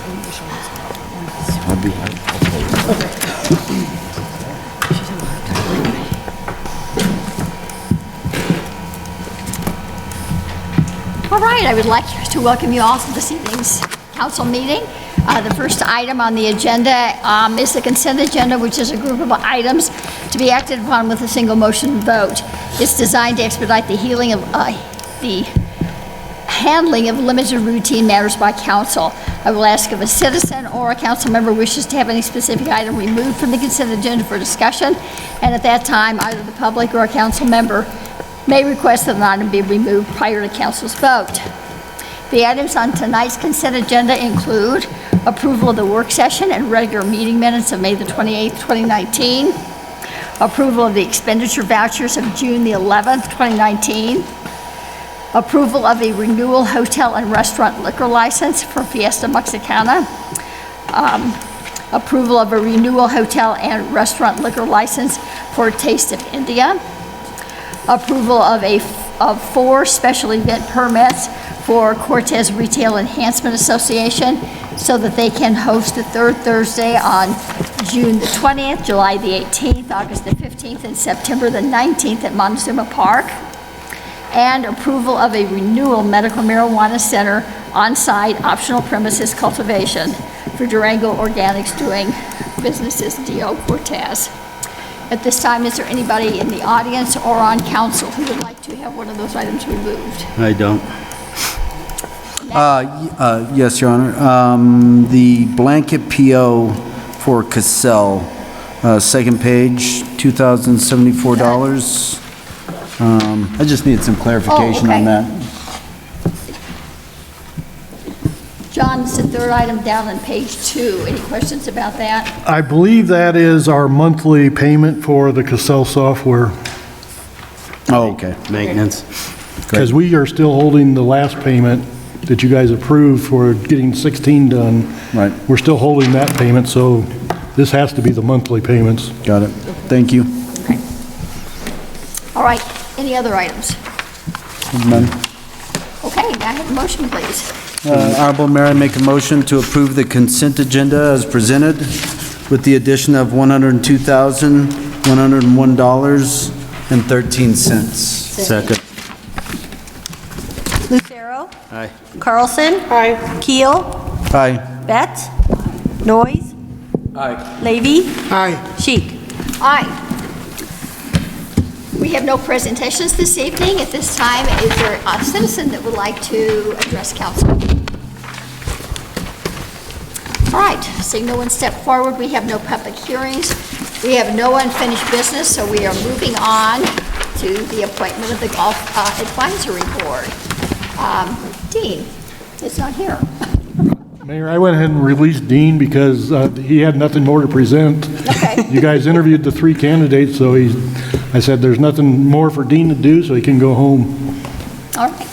All right, I would like to welcome you all to this evening's council meeting. The first item on the agenda is the consent agenda, which is a group of items to be acted upon with a single motion vote. It's designed to expedite the handling of limited routine matters by council. I will ask if a citizen or a council member wishes to have any specific item removed from the consent agenda for discussion, and at that time, either the public or a council member may request that an item be removed prior to council's vote. The items on tonight's consent agenda include approval of the work session and regular meeting minutes of May the 28th, 2019, approval of the expenditure vouchers of June the 11th, 2019, approval of a renewal hotel and restaurant liquor license for Fiesta Mexicana, approval of a renewal hotel and restaurant liquor license for Taste of India, approval of 4 special event permits for Cortez Retail Enhancement Association so that they can host the third Thursday on June the 20th, July the 18th, August the 15th, and September the 19th at Montezuma Park, and approval of a renewal medical marijuana center on-site optional premises cultivation for Durango Organics doing business as D.O. Cortez. At this time, is there anybody in the audience or on council who would like to have one of those items removed? I don't. Yes, Your Honor. The blanket PO for Cassell, second page, $2,074. I just need some clarification on that. John, it's the third item down on page 2. Any questions about that? I believe that is our monthly payment for the Cassell software, Oh, okay. Maintenance. because we are still holding the last payment that you guys approved for getting 16 done. Right. We're still holding that payment, so this has to be the monthly payments. Got it. Thank you. Okay. All right, any other items? None. Okay, may I have a motion, please? Honorable Mayor, I make a motion to approve the consent agenda as presented with the addition of $102,101.13. Second. Lucero. Aye. Carlson. Aye. Keel. Aye. Betts. Noyes. Aye. Levy. Aye. Sheik. Aye. We have no presentations this evening. At this time, is there a citizen that would like to address council? All right, seeing no one step forward, we have no public hearings. We have no unfinished business, so we are moving on to the appointment of the Golf Advisory Board. Dean is not here. Mayor, I went ahead and released Dean because he had nothing more to present. Okay. You guys interviewed the 3 candidates, so I said there's nothing more for Dean to do, so he can go home. All right.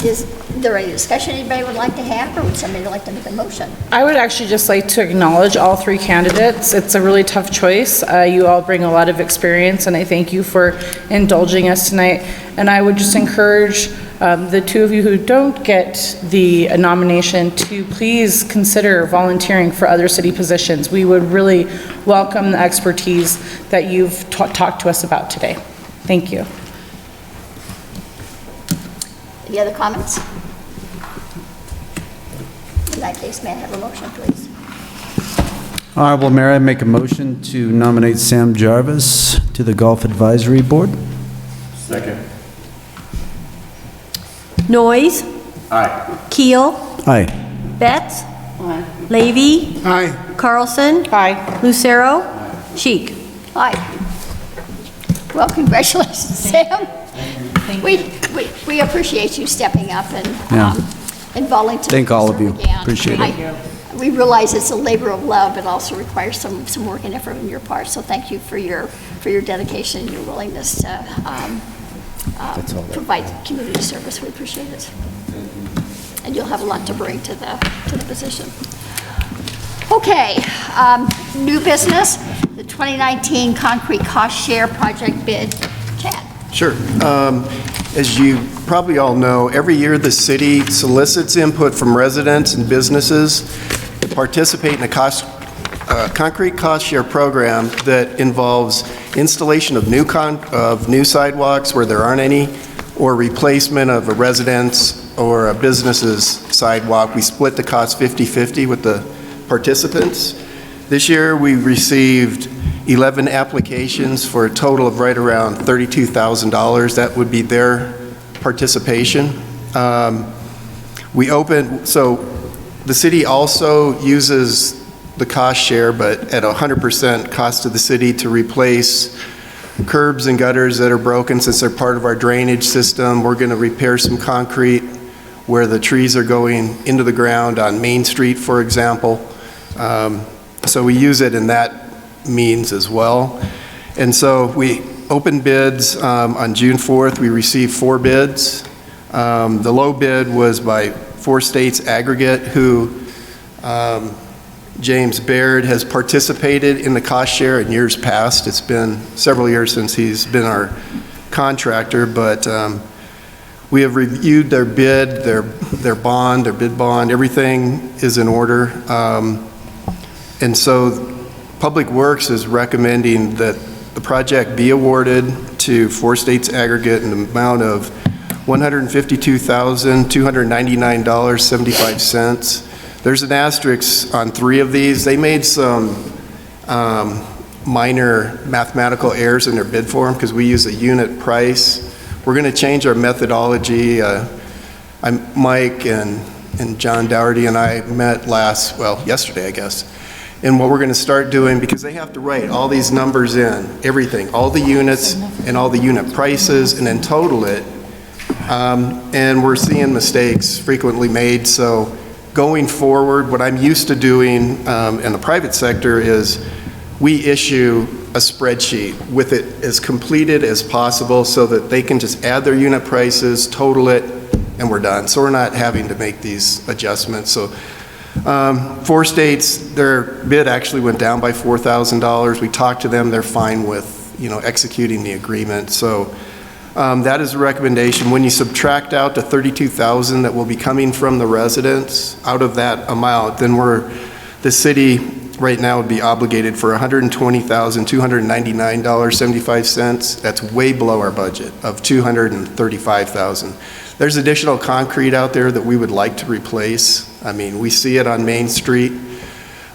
Is there any discussion anybody would like to have, or would somebody like to make a motion? I would actually just like to acknowledge all 3 candidates. It's a really tough choice. You all bring a lot of experience, and I thank you for indulging us tonight. And I would just encourage the 2 of you who don't get the nomination to please consider volunteering for other city positions. We would really welcome the expertise that you've talked to us about today. Thank you. Any other comments? In that case, may I have a motion, please? Honorable Mayor, I make a motion to nominate Sam Jarvis to the Golf Advisory Board. Second. Noyes. Aye. Keel. Aye. Betts. Levy. Aye. Carlson. Aye. Lucero. Sheik. Aye. Well, congratulations, Sam. We appreciate you stepping up and volunteering. Thank all of to you. serve again. Appreciate it. We realize it's a labor of love, but also requires some work and effort on your part. So thank you for your dedication and your willingness to provide community service. We appreciate it. And you'll have a lot to bring to the position. Okay, new business, the 2019 concrete cost share project bid. Chad. Sure. As you probably all know, every year the city solicits input from residents and businesses to participate in a concrete cost share program that involves installation of new sidewalks where there aren't any, or replacement of a residence or a business's sidewalk. We split the cost 50-50 with the participants. This year, we received 11 applications for a total of right around $32,000. That would be their participation. So the city also uses the cost share, but at 100% cost to the city to replace curbs and gutters that are broken since they're part of our drainage system. We're going to repair some concrete where the trees are going into the ground on Main Street, for example. So we use it in that means as well. And so we opened bids on June 4th. We received 4 bids. The low bid was by Four States Aggregate, who James Baird has participated in the cost share in years past. It's been several years since he's been our contractor, but we have reviewed their bid, their bond, their bid bond. Everything is in order. And so Public Works is recommending that the project be awarded to Four States Aggregate in the amount of $152,299.75. There's an asterisk on 3 of these. They made some minor mathematical errors in their bid form because we use a unit price. We're going to change our methodology. Mike and John Dougherty and I met yesterday, I guess. And what we're going to start doing, because they have to write all these numbers in, everything, all the units and all the unit prices, and then total it. And we're seeing mistakes frequently made. So going forward, what I'm used to doing in the private sector is we issue a spreadsheet with it as completed as possible so that they can just add their unit prices, total it, and we're done. So we're not having to make these adjustments. So Four States, their bid actually went down by $4,000. We talked to them. They're fine with, executing the agreement. So that is a recommendation. When you subtract out the $32,000 that will be coming from the residents out of that amount, then the city right now would be obligated for $120,299.75. That's way below our budget of $235,000. There's additional concrete out there that we would like to replace. I mean, we see it on Main Street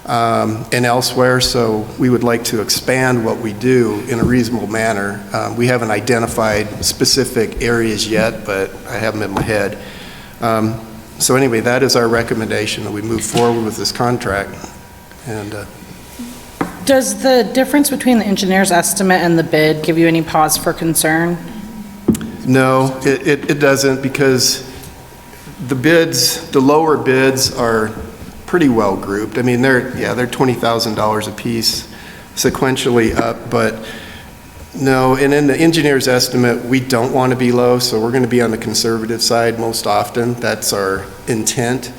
and elsewhere, so we would like to expand what we do in a reasonable manner. We haven't identified specific areas yet, but I have them in my head. So anyway, that is our recommendation, that we move forward with this contract. And Does the difference between the engineer's estimate and the bid give you any pause for concern? no, it doesn't, because the lower bids are pretty well grouped. I mean, they're $20,000 a piece sequentially up, but no, and in the engineer's estimate, we don't want to be low, so we're going to be on the conservative side most often. That's our intent.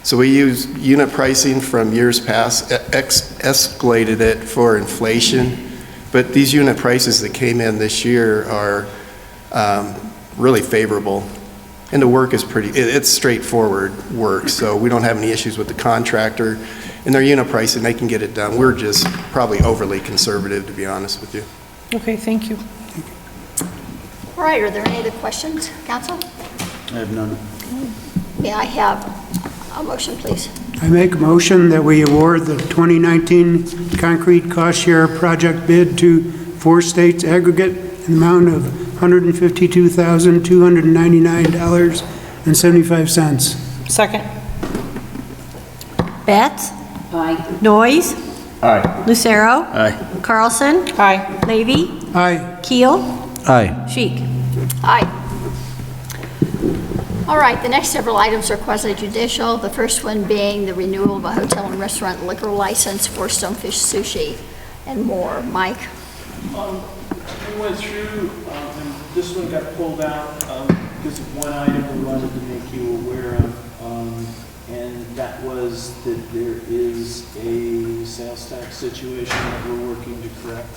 So we use unit pricing from years past, escalated it for inflation, but these unit prices that came in this year are really favorable. And the work is it's straightforward work, so we don't have any issues with the contractor. And their unit pricing, they can get it done. We're just probably overly conservative, to be honest with you. Okay, thank you. All right, are there any other questions, council? I have none. May I have a motion, please? I make a motion that we award the 2019 concrete cost share project bid to Four States Aggregate in the amount of $152,299.75. Second. Betts. Aye. Noyes. Aye. Lucero. Aye. Carlson. Aye. Levy. Aye. Keel. Aye. Sheik. Aye. All right, the next several items are quasi-judicial, the first one being the renewal of a hotel and restaurant liquor license for Stonefish Sushi and more. Mike? We went through, and this one got pulled out because of one item we wanted to make you aware of, and that was that there is a sales tax situation that we're working to correct.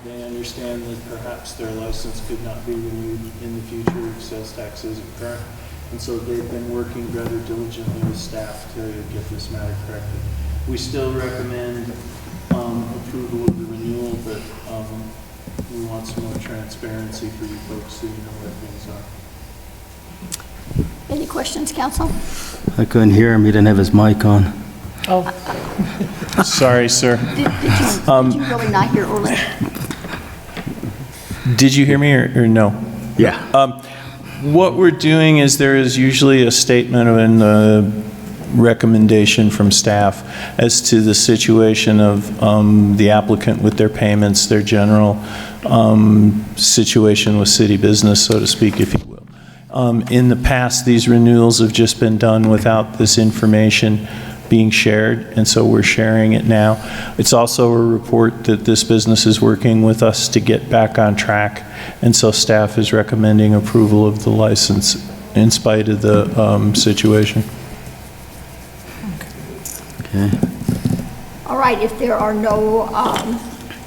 they understand that perhaps their license could not be renewed in the future if sales tax isn't current. And so they've been working rather diligently with staff to get this matter corrected. We still recommend approval of the renewal, but we want some more transparency for you folks so you know where things are. Any questions, council? I couldn't hear him, he didn't have his mic on. Sorry, sir. Did you really not hear Orlin? Did you hear me or no? Yeah. What we're doing is there is usually a statement in the recommendation from staff as to the situation of the applicant with their payments, their general situation with city business, so to speak, if you will. In the past, these renewals have just been done without this information being shared, and so we're sharing it now. It's also a report that this business is working with us to get back on track, and so staff is recommending approval of the license in spite of the situation. Okay. All right, if there are no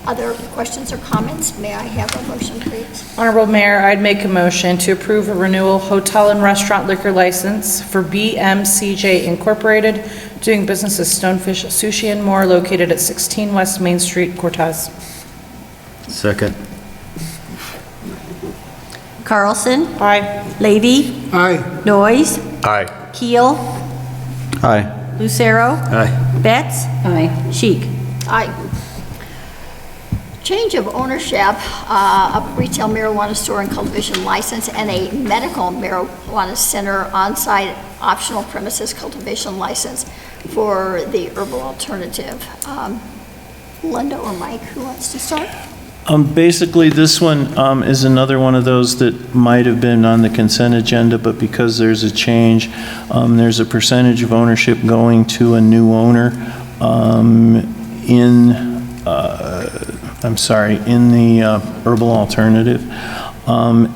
other questions or comments, may I have a motion, please? Honorable Mayor, I'd make a motion to approve a renewal hotel and restaurant liquor license for BMCJ Incorporated, doing business as Stonefish Sushi and More, located at 16 West Main Street, Cortez. Second. Carlson. Aye. Levy. Aye. Noyes. Aye. Keel. Aye. Lucero. Aye. Betts. Aye. Sheik. Aye. Change of ownership of retail marijuana store and cultivation license and a medical marijuana center on-site optional premises cultivation license for the herbal alternative. Linda or Mike, who wants to start? Basically, this one is another one of those that might have been on the consent agenda, but because there's a change, there's a percentage of ownership going to a new owner in the herbal alternative.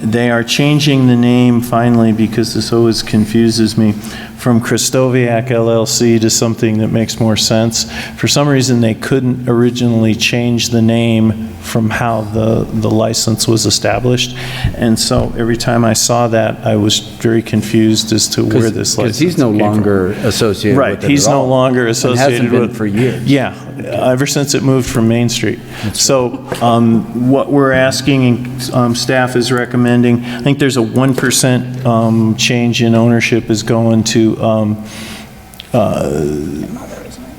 They are changing the name finally, because this always confuses me, from Christoviak LLC to something that makes more sense. For some reason, they couldn't originally change the name from how the license was established. And so every time I saw that, I was very confused as to where this license Because he's no came from. longer associated with it Right, at he's no all. longer And associated hasn't been with. for years. Yeah, ever since it moved from Main Street. So what we're asking, staff is recommending, I think there's a 1% change in ownership is going to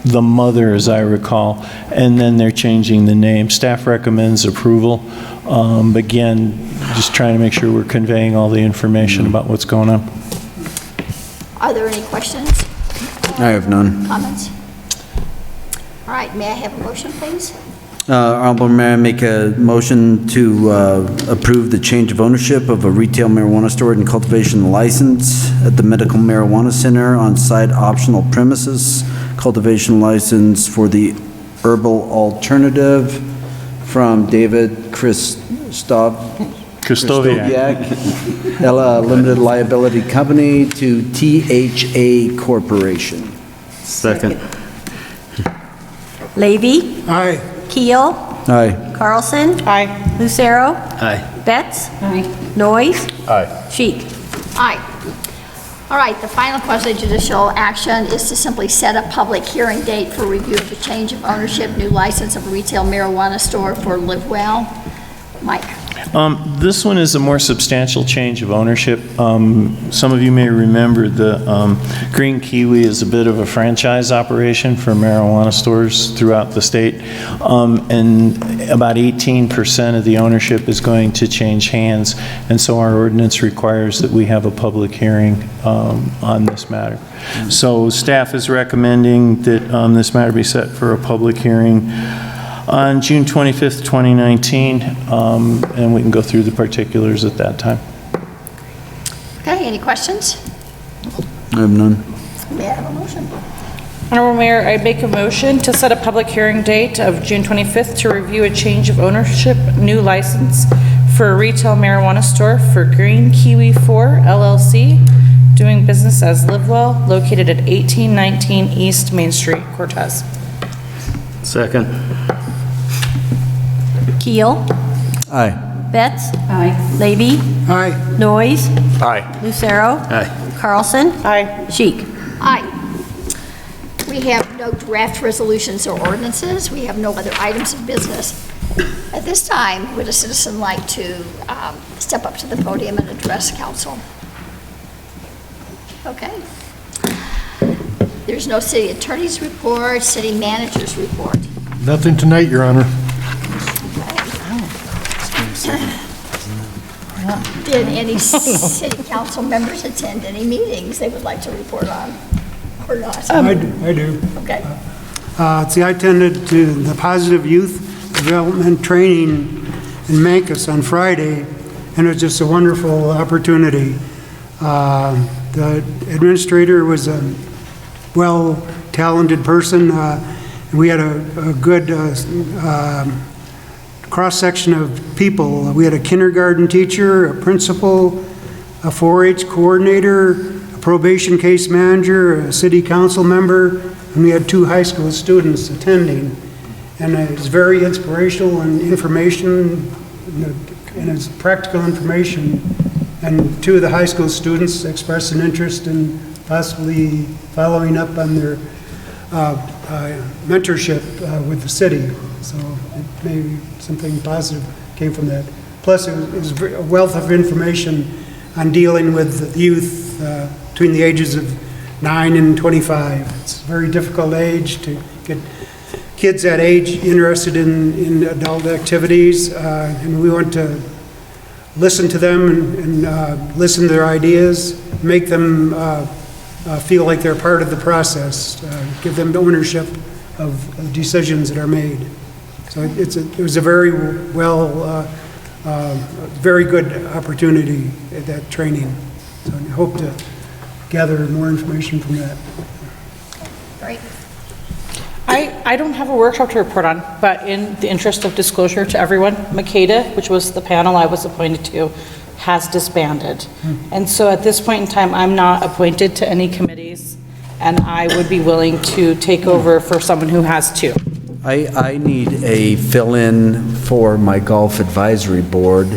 the mother, as I recall, and then they're changing the name. Staff recommends approval. Again, just trying to make sure we're conveying all the information about what's going on. Are there any questions, I have none. comments? All right, may I have a motion, please? Honorable Mayor, I make a motion to approve the change of ownership of a retail marijuana store and cultivation license at the Medical Marijuana Center on site optional premises, cultivation license for the herbal alternative from David Christoviak, Limited Liability Company, to THA Corporation. Second. Levy. Aye. Keel. Aye. Carlson. Aye. Lucero. Aye. Betts. Aye. Noyes. Aye. Sheik. Aye. All right, the final quasi-judicial action is to simply set a public hearing date for review of the change of ownership, new license of a retail marijuana store for Live Well. Mike? This one is a more substantial change of ownership. Some of you may remember the Green Kiwi is a bit of a franchise operation for marijuana stores throughout the state, and about 18% of the ownership is going to change hands, and so our ordinance requires that we have a public hearing on this matter. So staff is recommending that this matter be set for a public hearing on June 25th, 2019, and we can go through the particulars at that time. Okay, any questions? I have none. May I have a motion? Honorable Mayor, I'd make a motion to set a public hearing date of June 25th to review a change of ownership, new license for a retail marijuana store for Green Kiwi 4 LLC, doing business as Live Well, located at 1819 East Main Street, Cortez. Second. Keel. Aye. Betts. Aye. Levy. Aye. Noyes. Aye. Lucero. Aye. Carlson. Aye. Sheik. Aye. We have no draft resolutions or ordinances. We have no other items of business. At this time, would a citizen like to step up to the podium and address council? Okay. There's no city attorney's report, city manager's report. Nothing tonight, Your Honor. Did any city council members attend any meetings they would like to report on or not? I do. Okay. See, I attended to the Positive Youth Development Training in Mancus on Friday, and it was just a wonderful opportunity. The administrator was a well-talented person. And we had a good cross-section of people. We had a kindergarten teacher, a principal, a 4-H coordinator, a probation case manager, a city council member, and we had 2 high school students attending. And it was very inspirational and information, and it's practical information. And 2 of the high school students expressed an interest in possibly following up on their mentorship with the city. So it may be something positive came from that. Plus, it was a wealth of information on dealing with the youth between the ages of 9 and 25. It's a very difficult age to get kids that age interested in adult activities, and we want to listen to them and listen to their ideas, make them feel like they're part of the process, give them the ownership of decisions that are made. So it was a very very good opportunity at that training. So I hope to gather more information from that. Great. I don't have a workshop to report on, but in the interest of disclosure to everyone, Makeda, which was the panel I was appointed to, has disbanded. And so at this point in time, I'm not appointed to any committees, and I would be willing to take over for someone who has 2. I need a fill-in for my golf advisory board,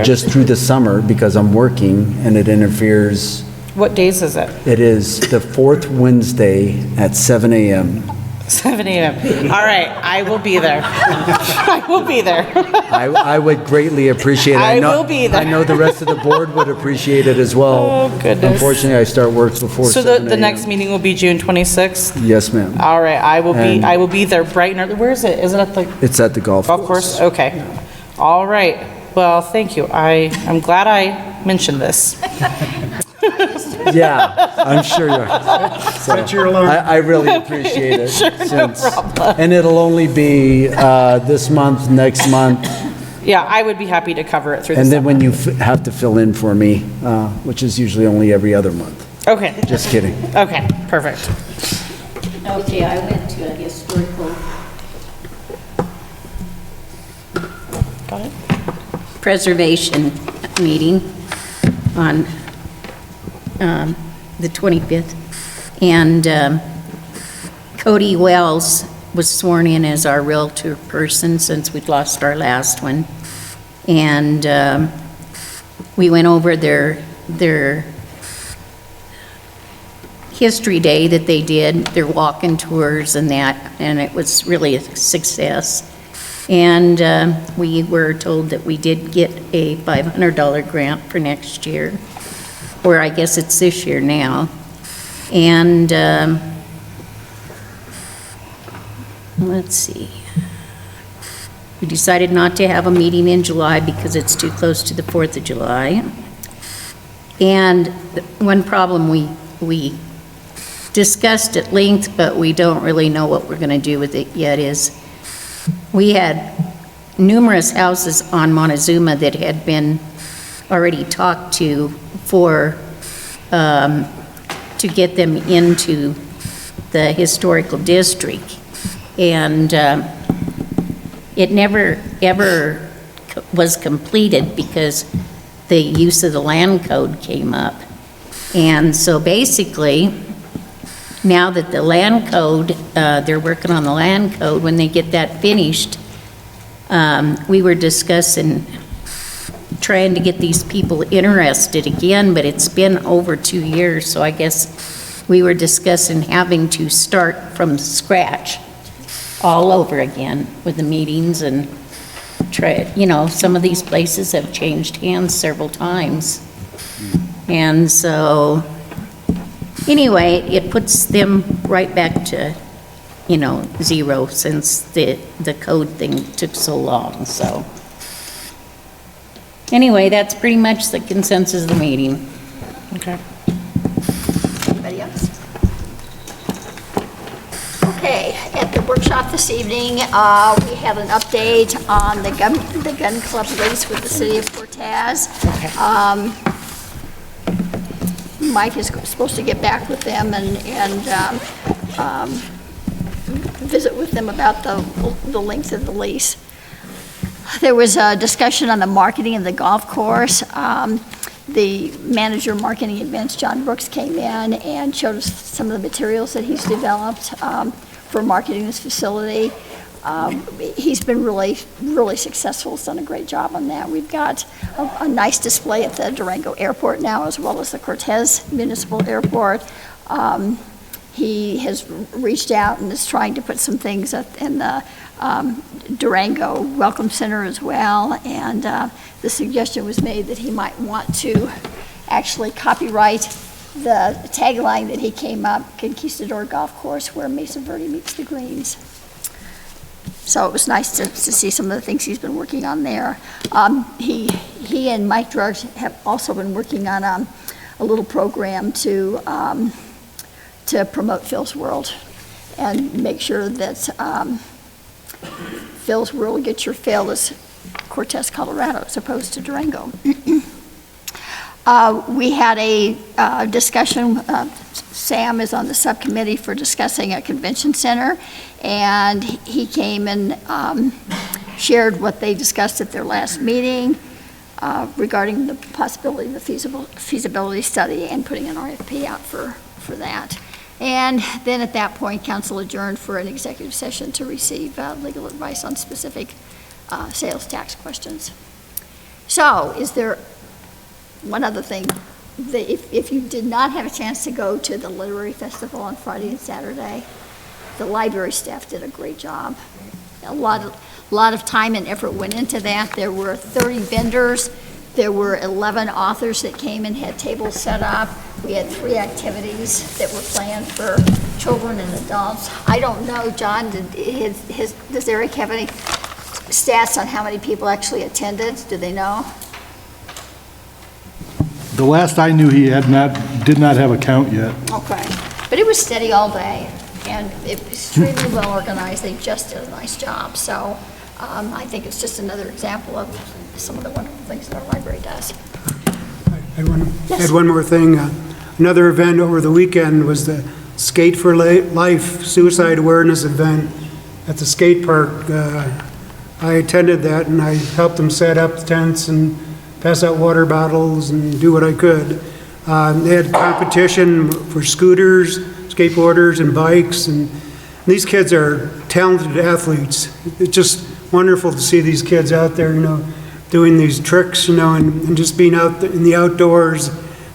just through the summer, because I'm working and it interferes. What days is it? It is the 4th Wednesday at 7 a.m. 7 a.m. All right, I will be there. I will be there. I would greatly appreciate it. I will be there. I know the rest of the board would appreciate it as well. Oh, goodness. Unfortunately, I start work before So 7 the a.m. next meeting will be June 26th? Yes, ma'am. All right, I And- will be there bright and early. Where is it? Is it at the It's at the golf golf course? Okay. All right. Well, thank you. I'm glad I mentioned this. Yeah, I'm sure you are. Set your alarm. I really appreciate it. Sure, no problem. And it'll only be this month, next month, Yeah, I would be happy to cover it through the and then summer. when you have to fill in for me, which is usually only every other month. Okay, Just kidding. okay, perfect. Okay, I went to a historical Got it? preservation meeting on the 25th, and Cody Wells was sworn in as our Realtor person since we'd lost our last one. And we went over their history day that they did, their walk-in tours and that, and it was really a success. And we were told that we did get a $500 grant for next year, or I guess it's this year now. And let's see. We decided not to have a meeting in July because it's too close to the 4th of July. And one problem we discussed at length, but we don't really know what we're going to do with it yet, is we had numerous houses on Montezuma that had been already talked to for, to get them into the historical district. And it never, ever was completed because the use of the land code came up. And so basically, now that the land code, they're working on the land code, when they get that finished, We were discussing trying to get these people interested again, but it's been over 2 years, so I guess we were discussing having to start from scratch all over again with the meetings and try, some of these places have changed hands several times. And so, anyway, it puts them right back to, zero since the code thing took so long, so. Anyway, that's pretty much the consensus of the meeting. Okay. Anybody else? Okay, at the workshop this evening, we had an update on the gun club lease with the city of Cortez. Mike is supposed to get back with them and visit with them about the length of the lease. There was a discussion on the marketing of the golf course. The manager of marketing events, John Brooks, came in and showed us some of the materials that he's developed for marketing this facility. He's been really, really successful. He's done a great job on that. We've got a nice display at the Durango Airport now, as well as the Cortez Municipal Airport. He has reached out and is trying to put some things in the Durango Welcome Center as well, and the suggestion was made that he might want to actually copyright the tagline that he came up, Conquistador Golf Course, where Mesa Verde meets the greens. So it was nice to see some of the things he's been working on there. He and Mike Drudge have also been working on a little program to promote Phil's World and make sure that Phil's World gets your fill as Cortez, Colorado, as opposed to Durango. We had a discussion, Sam is on the subcommittee for discussing a convention center, and he came and shared what they discussed at their last meeting regarding the possibility of a feasibility study and putting an RFP out for that. And then at that point, council adjourned for an executive session to receive legal advice on specific sales tax questions. So is there one other thing? If you did not have a chance to go to the Literary Festival on Friday and Saturday, the library staff did a great job. A lot of time and effort went into that. There were 30 vendors. There were 11 authors that came and had tables set up. We had 3 activities that were planned for children and adults. I don't know, John, does Eric have any stats on how many people actually attended? Do they know? The last I knew, he did not have a count yet. Okay, but it was steady all day, and it was extremely well organized. They just did a nice job. So I think it's just another example of some of the wonderful things that our library does. I want to add one more thing. Another event over the weekend was the Skate for Life suicide awareness event at the skate park. I attended that, and I helped them set up tents and pass out water bottles and do what I could. They had competition for scooters, skateboarders, and bikes, and these kids are talented athletes. It's just wonderful to see these kids out there, doing these tricks, and just being out in the outdoors,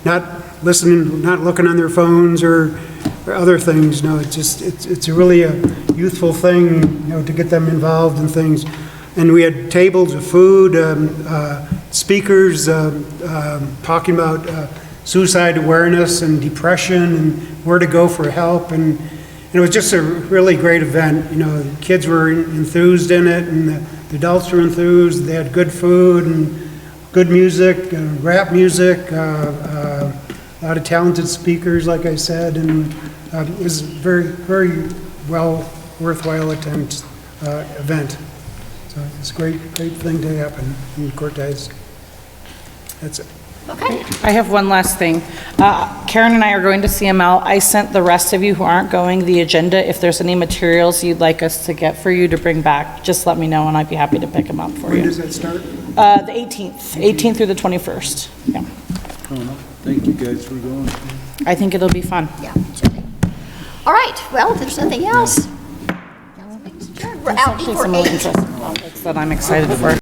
not listening, not looking on their phones or other things. It's really a youthful thing, to get them involved in things. And we had tables of food, speakers talking about suicide awareness and depression and where to go for help. And it was just a really great event. The kids were enthused in it, and the adults were enthused. They had good food and good music, rap music, a lot of talented speakers, like I said, and it was a very, very worthwhile event. So it's a great thing to happen in Cortez. That's it. Okay. I have one last thing. Karen and I are going to CML. I sent the rest of you who aren't going the agenda. If there's any materials you'd like us to get for you to bring back, just let me know and I'd be happy to pick them up for you. When does that start? The 18th through the 21st. Yeah. Thank you guys for going. I think it'll be fun. Yeah. All right. Well, if there's nothing else, thanks, adjourned. We're out for 8. That I'm excited for.